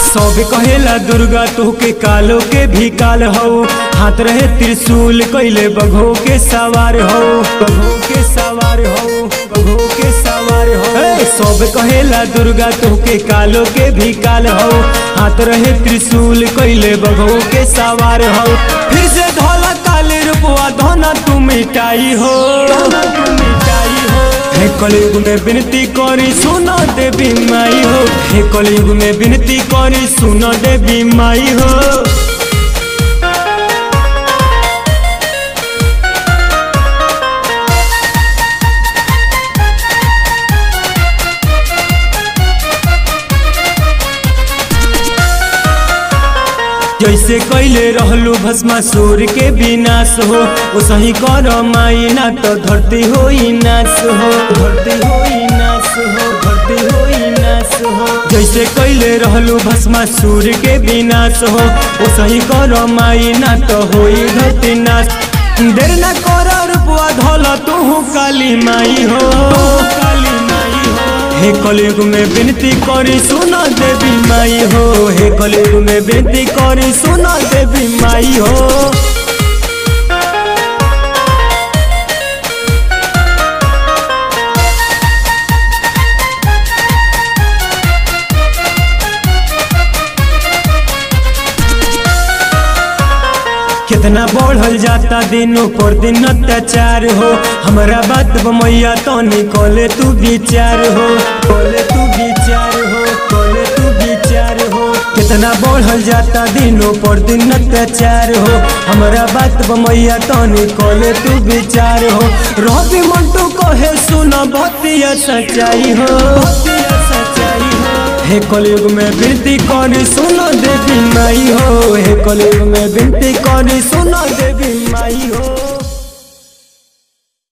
सब कहेला दुर्गा तोहके कालो के भी काल हो, हाथ रहे त्रिशूल कैले बघो के सवार हो, बघो के सवार हो, बघो के सवार हो। सब कहेला दुर्गा तोहके कालो के भी काल हो, हाथ रहे त्रिशूल कैले बघो के सवार हो। फिर से धोला काले रूपवा धोना तू मिटाई हो, मिटाई हो। हे कलयुग में विनती करी सुनो देवी माई हो, हे कलयुग में विनती करी सुनो देवी माई हो। जैसे कैले रहलू भस्मासुर के विनाश हो, उसही कर माई ना तो धरती होई नाश हो, धरती होई नाश हो, धरती होई नाश हो। जैसे कैले रहलू भस्मासुर के विनाश हो, उसही कर माई ना तो होई धरती नाश। देर न कर रूपवा धोला तू काली माई हो, काली माई हो। हे कलयुग में विनती करी सुनो देवी माई हो, हे कलयुग में विनती करी सुनो देवी माई हो। कितना बढ़ल जाता दिनों पर दिन अत्याचार हो, हमारा बात मैया तो निकले तू विचार हो, कोले तू विचार हो, कोले तू विचार हो। कितना बढ़ल जाता दिनों पर दिन अत्याचार हो, हमारा बात मैया तो निकले तू विचार हो। रवि मंटू कहे सुनो भक्तिया सच्चाई हो, भक्तिया सच्चाई हो। हे कलयुग में विनती करी सुनो देवी माई हो, हे कलयुग में विनती करी सुनो देवी माई हो।